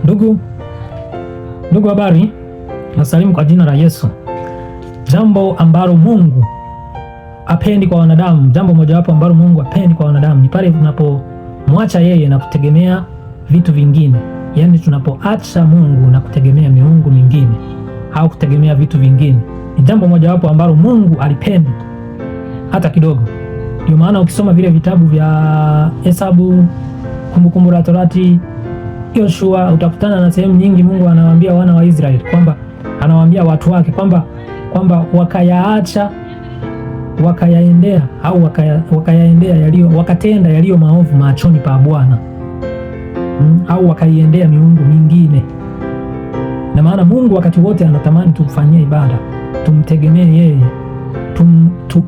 Ndugu habari, nasalimu kwa jina la Yesu. Jambo ambalo Mungu apendi kwa wanadamu, jambo mojawapo ambalo Mungu apendi kwa wanadamu ni pale tunapomwacha yeye na kutegemea vitu vingine. Yaani tunapoacha Mungu na kutegemea miungu mingine au kutegemea vitu vingine. Ni jambo mojawapo ambalo Mungu alipendi hata kidogo. Ndio maana ukisoma vile vitabu vya Hesabu, Kumbukumbu la Torati, Yoshua, utakutana na sehemu nyingi Mungu anawaambia wana wa Israeli kwamba anawaambia watu wake kwamba wakayaacha, wakayaendea au wakayaendea wakatenda yaliyo maovu machoni pa Bwana, au wakaiendea miungu mingine. Na maana Mungu wakati wote anatamani tumfanyie ibada, tumtegemee yeye,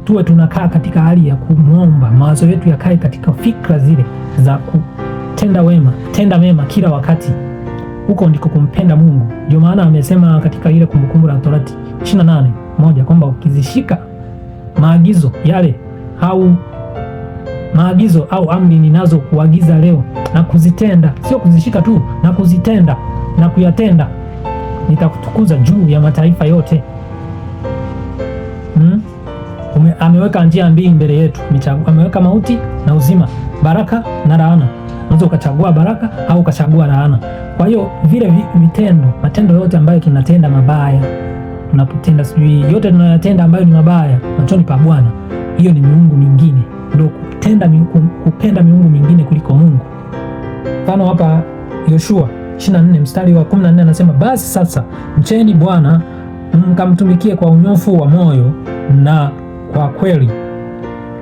tuwe tunakaa katika hali ya kumwomba, mawazo yetu yakae katika fikra zile za tenda mema kila wakati. Huko ndiko kumpenda Mungu. Ndio maana amesema katika ile Kumbukumbu la Torati 28:1 kwamba ukizishika maagizo yale au amri ninazo kuagiza leo na kuzitenda, sio kuzishika tu, na kuzitenda na kuyatenda, nitakutukuza juu ya mataifa yote. Ameweka njia mbili mbele yetu, ameweka mauti na uzima, baraka na laana. Unaweza ukachagua baraka au ukachagua laana. Kwa hiyo vile matendo yote ambayo tunatenda mabaya, tunapotenda yote tunayotenda ambayo ni mabaya machoni pa Bwana, hiyo ni miungu mingine. Ndio kupenda miungu mingine kuliko Mungu. Mfano hapa Yoshua 24 mstari wa 14 anasema, basi sasa mcheni Bwana mkamtumikie kwa unyofu wa moyo na kwa kweli,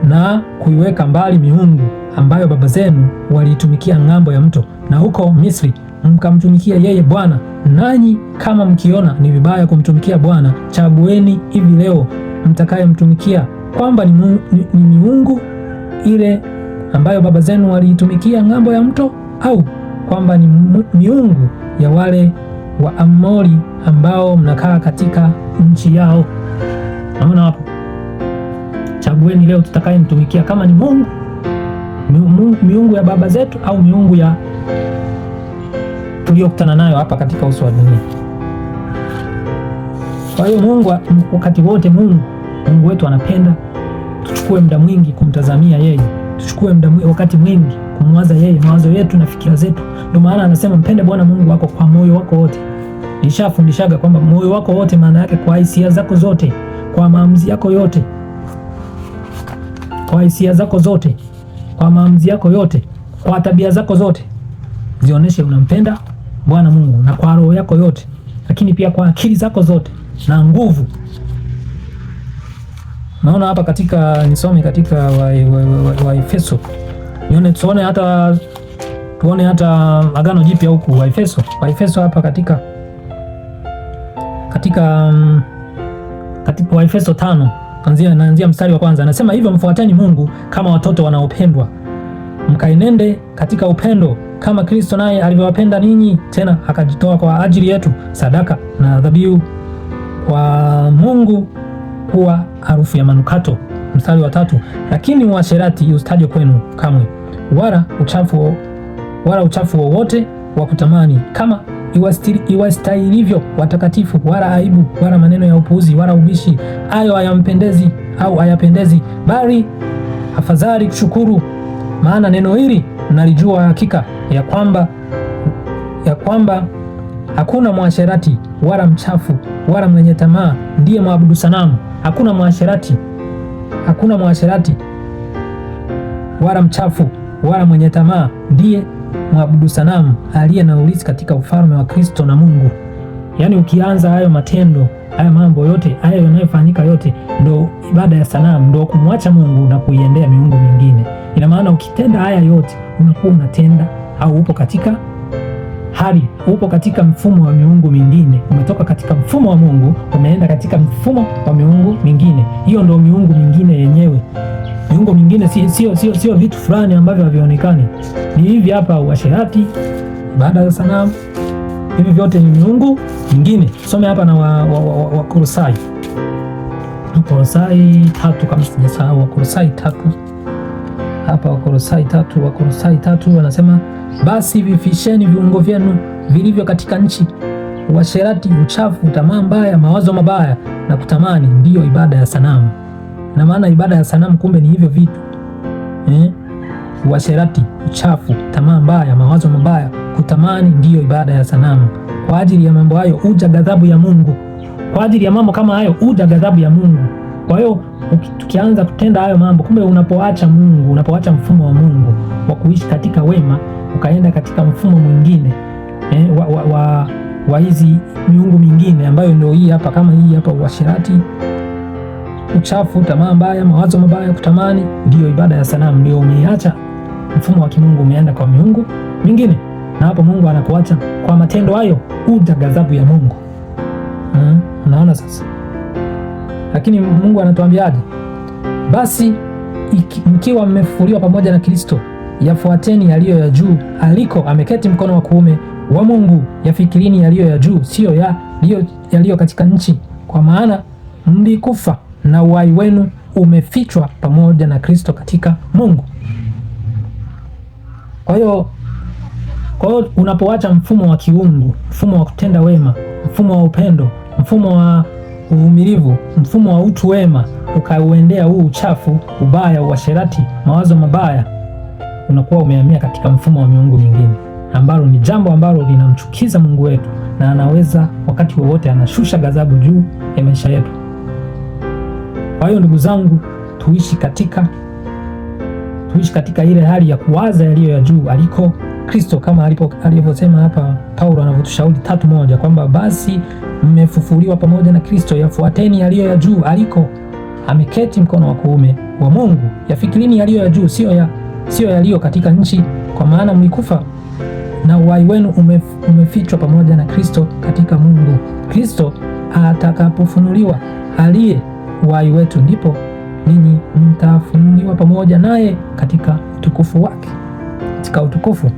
na kuiweka mbali miungu ambayo baba zenu waliitumikia ng'ambo ya mto na huko Misri, mkamtumikia yeye Bwana. Nanyi kama mkiona ni vibaya kumtumikia Bwana, chagueni hivi leo mtakayemtumikia, kwamba ni miungu ile ambayo baba zenu waliitumikia ng'ambo ya mto, au kwamba ni miungu ya wale wa Amori ambao mnakaa katika nchi yao. Naona hapo, chagueni leo tutakayemtumikia, kama ni miungu ya baba zetu au miungu ya tuliyokutana nayo hapa katika uso wa dunia. Kwa hiyo Mungu wakati wote, Mungu wetu anapenda tuchukue muda mwingi kumtazamia yeye, tuchukue wakati mwingi kumwaza yeye, mawazo yetu na fikira zetu. Ndio maana anasema mpende Bwana Mungu wako kwa moyo wako wote. Nishafundishaga kwamba moyo wako wote maana yake kwa hisia zako zote, kwa maamuzi yako yote, kwa hisia zako zote, kwa maamuzi yako yote, kwa tabia zako zote, zionyeshe unampenda Bwana Mungu, na kwa roho yako yote, lakini pia kwa akili zako zote na nguvu. Naona hapa katika, nisome katika wa Efeso, tuone hata Agano Jipya huku wa Efeso hapa katika wa Efeso 5 naanzia mstari wa kwanza, anasema hivyo mfuateni Mungu kama watoto wanaopendwa, mkaenende katika upendo kama Kristo naye alivyowapenda ninyi, tena akajitoa kwa ajili yetu sadaka na dhabihu kwa Mungu kuwa harufu ya manukato. Mstari wa 3, lakini uasherati usitaje kwenu kamwe, wala uchafu wowote wa kutamani, kama iwastahilivyo watakatifu, wala aibu, wala maneno ya upuuzi, wala ubishi, hayo hayapendezi, bali afadhali kushukuru. Maana neno hili mnalijua hakika ya kwamba hakuna mwasherati wala mchafu wala mwenye tamaa ndiye mwabudu sanamu. Hakuna mwasherati wala mchafu wala mwenye tamaa ndiye mwabudu sanamu, aliye na urithi katika ufalme wa Kristo na Mungu. Yaani ukianza hayo matendo, haya mambo yote, haya yanayofanyika yote, ndo ibada ya sanamu, ndo kumwacha Mungu na kuiendea miungu mingine. Ina maana ukitenda haya yote unakuwa unatenda au upo katika mfumo wa miungu mingine. Umetoka katika mfumo wa Mungu, umeenda katika mfumo wa miungu mingine. Hiyo ndio miungu mingine yenyewe. Miungu mingine sio vitu fulani ambavyo havionekani. Ni hivi hapa, uasherati, ibada za sanamu, hivi vyote ni miungu mingine. Some hapa na Wakolosai 3 kama sijasahau, Wakolosai 3 hapa, Wakolosai 3 wanasema, basi vifisheni viungo vyenu vilivyo katika nchi. Uasherati, uchafu, tamaa mbaya, mawazo mabaya na kutamani ndiyo ibada ya sanamu. Na maana ibada ya sanamu kumbe ni hivyo vitu. Uasherati, uchafu, tamaa mbaya, mawazo mabaya, kutamani ndiyo ibada ya sanamu. Kwa ajili ya mambo hayo huja ghadhabu ya Mungu. Kwa ajili ya mambo kama hayo huja ghadhabu ya Mungu. Kwa hiyo tukianza kutenda hayo mambo, kumbe unapoacha Mungu, unapoacha mfumo wa Mungu wa kuishi katika wema, ukaenda katika mfumo mwingine wa hizi miungu mingine ambayo ndio hii hapa, kama hii hapa, uasherati, uchafu, tamaa mbaya, mawazo mabaya, kutamani, ndiyo ibada ya sanamu. Ndio umeacha mfumo wa kimungu, umeenda kwa miungu mingine, na hapo Mungu anakuacha. Kwa matendo hayo huja ghadhabu ya Mungu. Unaona sasa? Lakini Mungu anatuambiaje? Basi mkiwa mmefufuliwa pamoja na Kristo, yafuateni yaliyo ya juu, aliko ameketi mkono wa kuume wa Mungu. Yafikirini yaliyo ya juu, sio yaliyo katika nchi, kwa maana mlikufa na uhai wenu umefichwa pamoja na Kristo katika Mungu. Kwa hiyo unapoacha mfumo wa kiungu, mfumo wa kutenda wema, mfumo wa upendo, mfumo wa uvumilivu, mfumo wa utu wema, ukauendea huu uchafu, ubaya, uasherati, mawazo mabaya, unakuwa umehamia katika mfumo wa miungu mingine, ambalo ni jambo ambalo linamchukiza Mungu wetu, na anaweza wakati wowote anashusha ghadhabu juu ya maisha yetu. Kwa hiyo ndugu zangu, tuishi katika ile hali ya kuwaza yaliyo ya juu aliko Kristo, kama alivyosema hapa Paulo anavyotushauri 3:1 kwamba basi mmefufuliwa pamoja na Kristo, yafuateni yaliyo ya juu aliko ameketi mkono wa kuume wa Mungu. Yafikirini yaliyo ya juu, sio yaliyo katika nchi, kwa maana mlikufa na uhai wenu umefichwa pamoja na Kristo katika Mungu. Kristo atakapofunuliwa, aliye uhai wetu, ndipo ninyi mtafunuliwa pamoja naye katika utukufu wake, katika utukufu.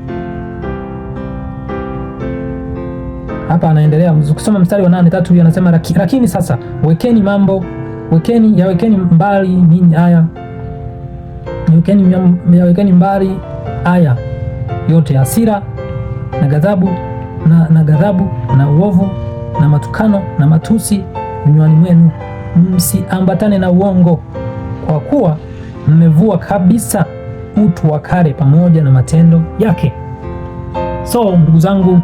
Hapa anaendelea kusoma mstari wa 8:3, huyu anasema lakini sasa yawekeni mbali ninyi haya, yawekeni mbali haya yote, hasira na ghadhabu na uovu na matukano na matusi vinywani mwenu, msiambatane na uongo, kwa kuwa mmevua kabisa utu wa kale pamoja na matendo yake. So ndugu zangu,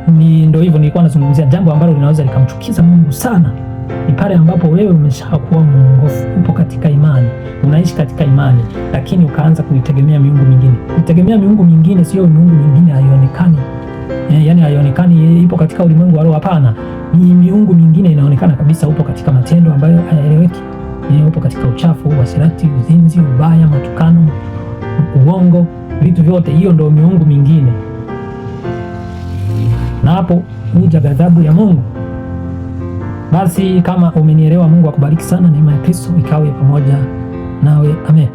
ndio hivyo, nilikuwa nazungumzia jambo ambalo linaweza likamchukiza Mungu sana. Ni pale ambapo wewe umeshakuwa mwongofu, upo katika imani, unaishi katika imani, lakini ukaanza kuitegemea miungu mingine. Kuitegemea miungu mingine sio miungu mingine haionekani, yaani haionekani ipo katika ulimwengu wa roho. Hapana, ni miungu mingine inaonekana kabisa. Upo katika matendo ambayo hayaeleweki, upo katika uchafu, uasherati, uzinzi, ubaya, matukano, uongo, vitu vyote. Hiyo ndio miungu mingine, na hapo huja ghadhabu ya Mungu. Basi kama umenielewa, Mungu akubariki sana. Neema ya Kristo ikawe pamoja nawe. Amen.